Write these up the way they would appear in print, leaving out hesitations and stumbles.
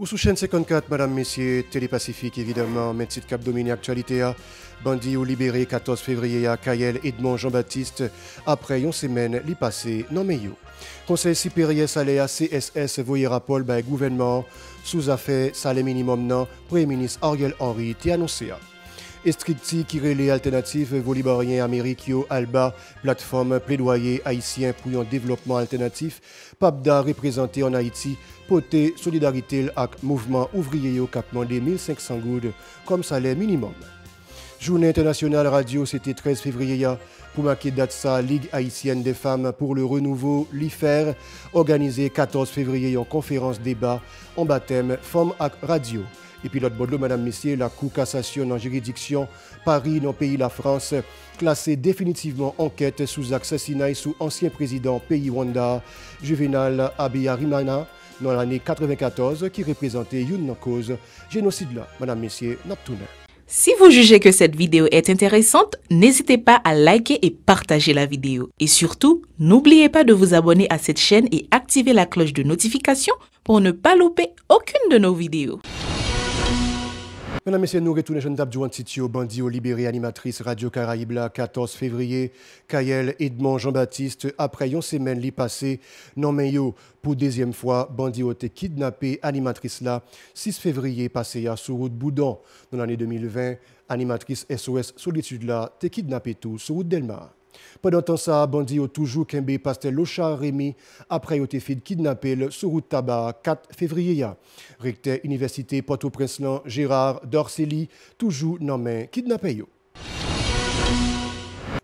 Ou sous chaîne 54, madame, messieurs, Télépacifique évidemment, mais titre cap dominé actualité à bandit ou libéré 14 février à Kayel Edmond Jean-Baptiste après une semaine li passé non mais yo. Conseil supérieur salaire CSS voyez rapport by gouvernement sous affaire salaire minimum non Premier ministre Ariel Henry t'y annoncé. Estricti qui relève alternative volibarien américain Alba plateforme plaidoyer haïtien pour un développement alternatif PAPDA représenté en Haïti porter solidarité avec mouvement ouvrier au cap demandé 1500 goudes comme salaire minimum. Journée internationale radio, c'était 13 février pour marquer date ça, Ligue haïtienne des femmes pour le renouveau, l'IFER, organisé 14 février en conférence débat en baptême Femmes ak Radio. Et puis l'autre bord, madame, messieurs, la Cour cassation en juridiction Paris, dans le pays la France, classé définitivement enquête sous assassinat sous ancien président pays Rwanda, Juvenal Habyarimana, dans l'année 94, qui représentait une cause génocide là. Madame, messieurs, Naptouna. Si vous jugez que cette vidéo est intéressante, n'hésitez pas à liker et partager la vidéo. Et surtout, n'oubliez pas de vous abonner à cette chaîne et activer la cloche de notification pour ne pas louper aucune de nos vidéos. Mesdames et messieurs, nous retournons jeune table du Titio, bandit au libéré animatrice Radio Caraïbe 14 février, Kayel Edmond Jean-Baptiste, après une semaine li passé, non mais yo, pour deuxième fois, bandit a été kidnappé animatrice là, 6 février passé à sur route Boudon, dans l'année 2020, animatrice SOS Solitude là, t'es kidnappé tout sur route Delmar. Pendant temps ça, bandit a toujours kembe pasteur Locha Rémi après été fait kidnapper sur route Tabac 4 février. Recteur Université Port-au-Prince Gérard Dorceli toujours nommé kidnappé yo.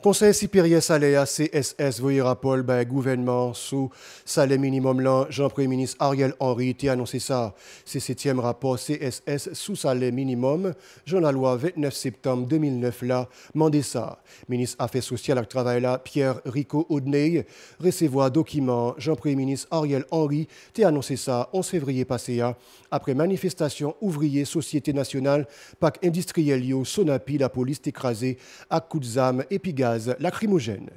Conseil supérieur salaire CSS voyez rapport by gouvernement sous salaire minimum là Jean-Premier ministre Ariel Henry a annoncé ça. C'est 7e rapport CSS sous salaire minimum, Jean la loi 29 septembre 2009 là, mandé ça. Ministre Affaires sociales et travail là Pierre Rico Audney recevoir document Jean-Premier ministre Ariel Henry a annoncé ça 11 février passé après manifestation ouvrier Société nationale PAC industriel yo Sonapi la police écrasée à coups de zame et puis gaz lacrymogène.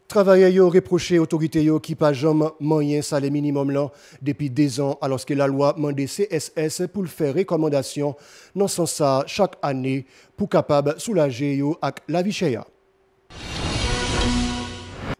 Travailleurs yo reproché autorité yo qui pas jamais moyen salaire minimum là depuis 2 ans alors que la loi mandé CSS pour le faire recommandation dans sens ça chaque année pour capable soulager yo avec la vie chère.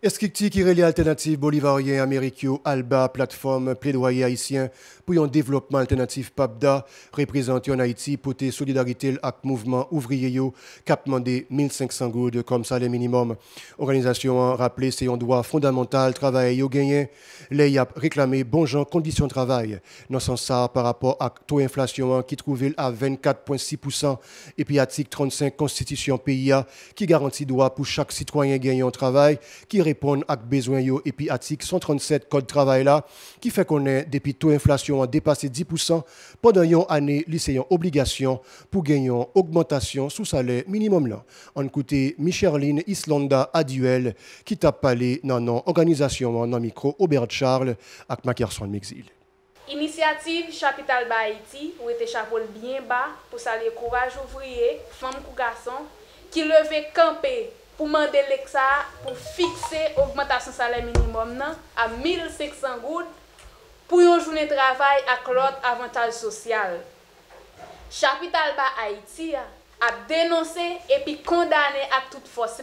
Estricti qui relie alternative bolivarien américain Alba plateforme plaidoyer haïtien pour un développement alternatif PAPDA représenté en Haïti pour te solidarité avec mouvement ouvrier yo cap demandé 1500 goudes comme salaire minimum. Organisation a rappelé c'est un droit fondamental travail yo gagné les a réclamé bon genre conditions de travail dans sens ça par rapport à taux inflation qui trouvait à 24,6% et puis article 35 constitution pays qui garantit droit pour chaque citoyen gagnant travail qui répondre à besoin yo et puis article 137 code travail là qui fait qu'on est depuis taux inflation a dépassé 10% pendant une année lycéen obligation pour gagner une augmentation sous salaire minimum là. On écouté Micheline Islanda Aduel qui t'a parlé dans non organisation dans micro Aubert Charles avec Mackerson Mexil. Initiative Chapital Haïti où était chapeau bien bas pour saluer courage ouvrier, femmes ou garçons qui levaient camper pour demander l'exa pour fixer l'augmentation salaire minimum à 1500 gouttes pour une journée de travail avec l'autre avantage social. Chapital Haïti a dénoncé et puis condamné à toute force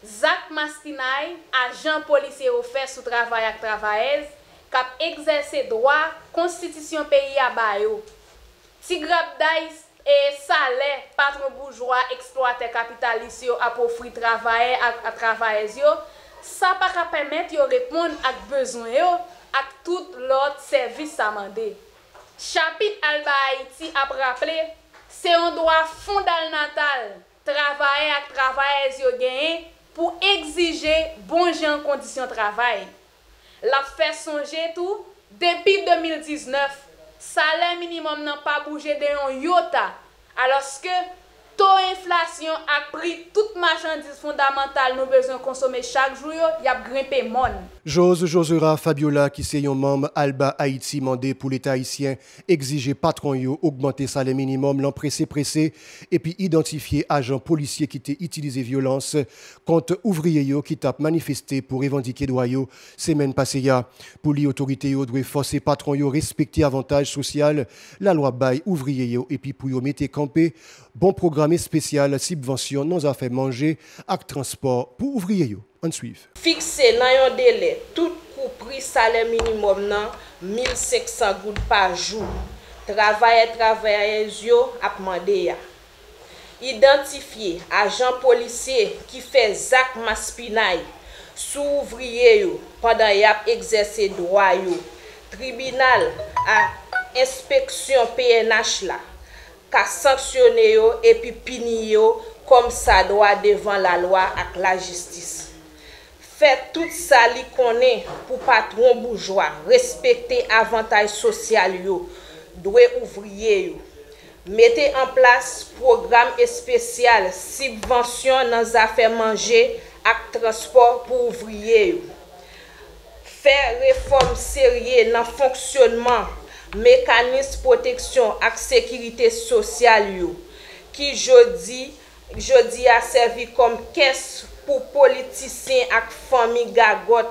Zach Mastinay, agent policier offert sous travail avec travailleuse, qui a exercé droit constitution pays à Bayo. Tigrab Daïs et salaire patron bourgeois exploiter capitaliste à profit travailler à travailleuse ça pas permettre de répondre à besoin à tout l'autre service amendé. Chapitre Alba Haïti a rappelé c'est un droit fondamental travailler à travailleuse gagner pour exiger bon gens conditions de travail. La fait songer tout depuis 2019 salaire minimum n'a pas bougé de un iota alors que taux inflation a pris toute marchandise fondamentale nous besoin consommer chaque jour y a grimpé monde. Josera Fabiola, qui c'est un membre Alba Haïti, mandé pour l'État haïtien, exiger patron yo, augmenter salaire minimum, l'empressé et puis identifier agents policiers qui t'ont utilisé violence contre ouvriers yo qui t'a manifesté pour revendiquer droit yo semaine passée ya. Pour les autorités yo doivent forcer patron yo respecter avantages sociaux, la loi bail ouvrier yo et puis pour yo mettre campé bon programme spécial subvention non affaires manger ak transport pour ouvrier yo. On suit. Fixé dans un délai tout coût prix salaire minimum nan 1500 goud par jour. Travailleurs yo ap mande ya. Identifier agent policier qui fait zak maspinay sous ouvrier yo pendant y ap exercer droit yo. Tribunal à inspection PNH la ka sanctionner yo et puis puni yo comme ça doit devant la loi ak la justice. Fait tout ça li connaît pour patron bourgeois respecter avantages sociaux yo doit ouvrier yo. Mettez en place programme spécial subvention dans affaires manger ak transport pour ouvrier yo. Faire réforme sérieuse dans fonctionnement mécanisme protection ak sécurité sociale yo qui jodi a servi comme caisse pour politiciens ak famille gagot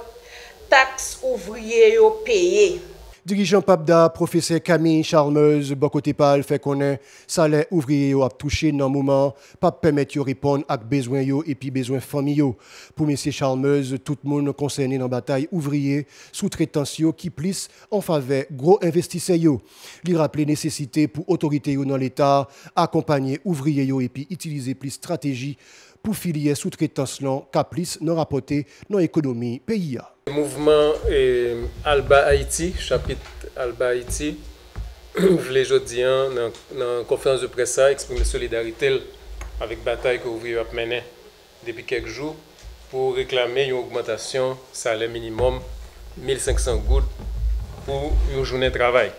taxe ouvrier yo payé. Dirigeant Papda, professeur Camille Charmeuse, bon côté pal, fait qu'on salaire ouvrier yo a touché dans moment, pas permettre de répondre à besoin yo et puis besoin famille yo. Pour monsieur Charmeuse, tout le monde concerné dans la bataille ouvrier, sous-traitance yo qui plisse en faveur gros investisseurs yo. Li rappeler nécessité pour autorité yo dans l'état accompagner ouvrier yo et puis utiliser plus stratégie pour filière sous-traitance non caplis non rapporté non économie pays. Le mouvement Alba Haïti, chapitre Alba Haïti, voulait aujourd'hui dans la conférence de presse exprimer solidarité avec la bataille que l'ouvrier a menée depuis quelques jours pour réclamer une augmentation salaire minimum 1500 gouttes pour une journée de travail.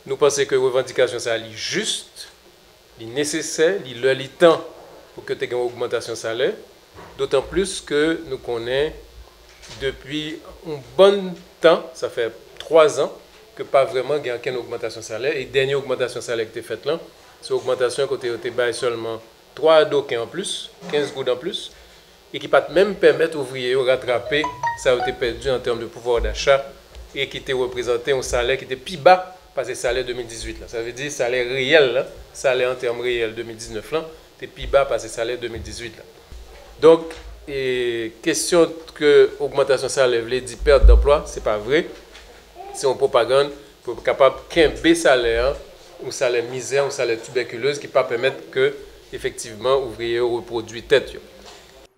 Nous pensons que la revendication est juste, nécessaire, il temps pour que tu aies une augmentation salaire, d'autant plus que nous connaissons depuis un bon temps, ça fait 3 ans, que pas vraiment il y a aucune augmentation salaire. Et la dernière augmentation salaire qui a été faite là, c'est l'augmentation côté de seulement 3 dockets en plus, 15 gouttes en plus, et qui ne peut même permettre aux ouvriers de rattraper ça a été perdu en termes de pouvoir d'achat et qui était représenté un salaire qui était plus bas parce que le salaire 2018. Là. Ça veut dire salaire réel, là, salaire en termes réels 2019, là, était plus bas parce que le salaire 2018. Là. Donc, et question que l'augmentation salaire veut dire perte d'emploi, ce n'est pas vrai. C'est une propagande pour être capable qu'un baisse salaire, ou salaire misère, ou salaire tuberculeuse qui ne peut pas permettre que, effectivement, ouvriers reproduisent tête.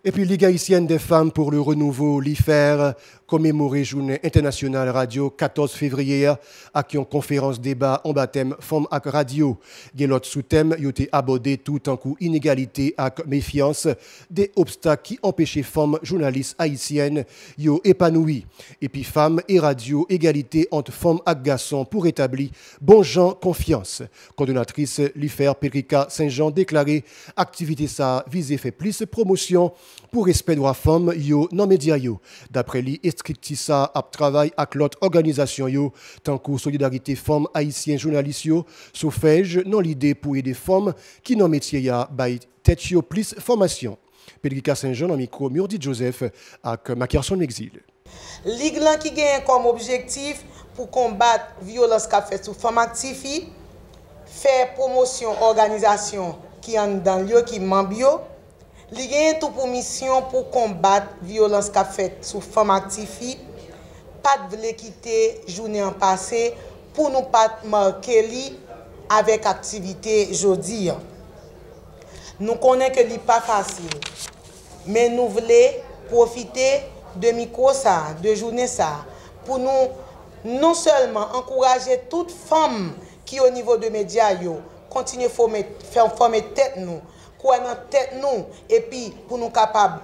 Et puis, Ligue haïtienne des femmes pour le renouveau, l'IFER, commémorer Journée internationale radio 14 février, avec une conférence débat en baptême Femmes ak radio. Il y a l'autre sous-thème, il a été abordé tout en coup inégalité ak méfiance, des obstacles qui empêchaient femmes journalistes haïtiennes yo épanouies. Et puis, femmes et radio, égalité entre femmes ak garçons pour établir bon gens confiance. Coordonnatrice l'IFER Pétrika Saint-Jean déclaré activité ça visait fait plus promotion pour respect droit femmes yo non média yo. D'après lui, Estrictissa a travail avec l'autre organisation yo, tant que solidarité femmes haïtiennes journalistes yo, saufège non l'idée pour aider femmes qui non métier ya bay tête yo plus formation. Pédrica Saint-Jean dans micro Murdi Joseph avec Mackerson Exil. Ligue qui gagne comme objectif pour combattre violence qu'a fait sous femmes actives, faire promotion organisation qui en dans lieu qui membres. Li gen tout pour mission pour combattre violence qu'a fait sous femmes actives, pas de vle quitter journée en passé pour nous pas marquer li avec activité jodi. Nous connaissons que li pas facile, mais nous voulons profiter de micro ça, de journée ça, pour nous non seulement encourager toutes femmes qui au niveau de médias yo continuer faire former tête nous. Quoi dans tête nous et puis pour nous capables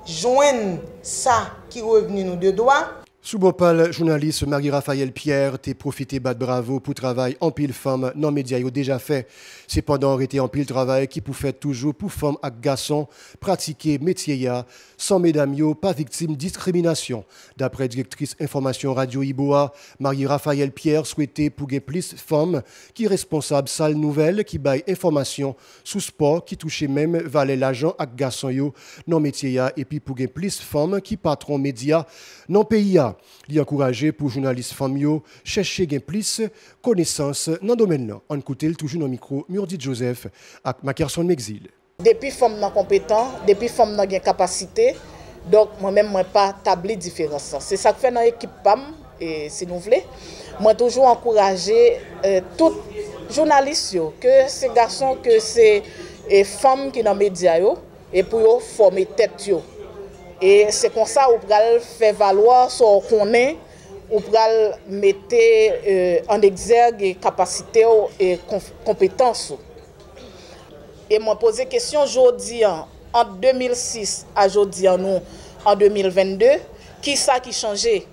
joindre ça qui revenu nous de droit. Sous Bopal, journaliste Marie-Raphaël Pierre t'es profité bat bravo pour travail en pile femme non média yo déjà fait. Cependant arrêté en pile travail qui pour faire toujours pour femmes et garçons pratiquer métier ya sans mesdames yo pas victime discrimination. D'après directrice information radio Iboa, Marie-Raphaël Pierre souhaitait pour gagner plus femmes qui responsable salle nouvelle qui baille information sous sport qui touchait même valet l'agent et garçons yo non métier ya et puis pour gagner plus femmes qui patron média non pays ya. Li encouragé pour journalistes femmes chercher gain plus connaissance dans le domaine là. On écoute toujours dans le micro Murdi Joseph avec Mackerson Mexil. Depuis femmes non compétent, depuis femmes non gain capacité, donc moi-même moi pas tabli différence. C'est ça que fait dans l'équipe PAM et si nous voulez, moi toujours encourager tout journaliste que ces garçons que ces femmes qui dans médias et pour former tête yo. Et c'est comme ça qu'on peut faire valoir ce qu'on est, on peut mettre en exergue les capacités et compétences. Et moi pose la question aujourd'hui, en 2006 à aujourd'hui, en 2022, qui ça qui changeait?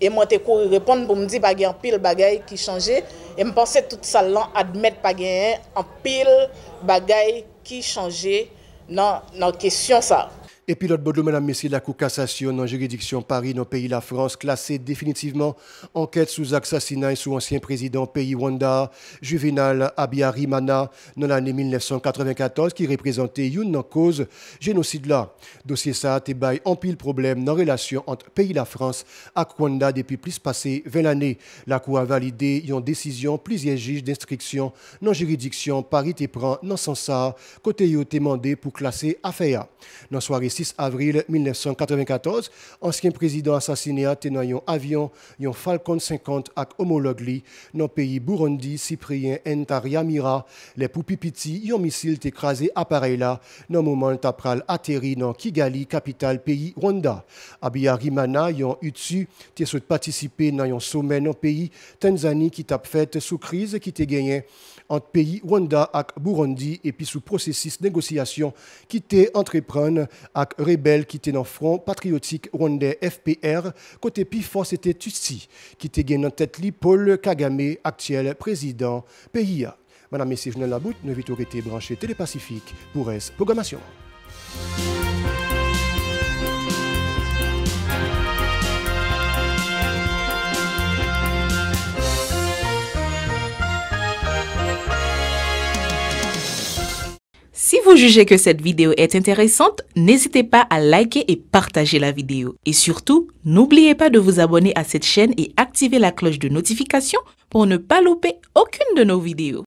Et moi te couru répondre pour me dire qu'il y a un pile bagaille qui changeait. Et je pensais tout ça là admettre qu'il y a un pile bagaille qui changeait dans la question ça. Et puis l'autre bout, mesdames, messieurs, la Cour cassation dans la juridiction Paris, dans le pays la France, classé définitivement enquête sous assassinat sous ancien président pays Rwanda, Juvenal Habyarimana, dans l'année 1994, qui représentait une cause génocide là. Dossier ça a été en pile problème dans la relation entre pays la France et Rwanda depuis plus passé 20 années. La Cour a validé une décision plusieurs juges d'instruction dans la juridiction Paris te prend dans ce sens côté yo demandé pour classer affaire. Dans soirée 6 avril 1994, ancien président assassiné à dans un avion, un Falcon 50 avec homologue li, dans le pays Burundi, Cyprien Ntariamira, les poupipiti, un missile écrasé appareil là, dans le moment tapral atterri dans Kigali, capitale pays Rwanda. Habyarimana, yon utsu, te souhaite participer dans un sommet dans le pays Tanzanie qui t'a fait sous crise qui te gagné entre pays Rwanda et Burundi et puis sous processus de négociation qui te entreprendre avec rebelles qui étaient dans le front patriotique rwandais FPR, côté plus fort c'était Tutsi, qui était gagné en tête li Paul Kagame, actuel président pays. Madame, messieurs, Journal Laboute, nous avons été branchés Télépacifique pour S Programmation. Si vous jugez que cette vidéo est intéressante, n'hésitez pas à liker et partager la vidéo. Et surtout, n'oubliez pas de vous abonner à cette chaîne et activer la cloche de notification pour ne pas louper aucune de nos vidéos.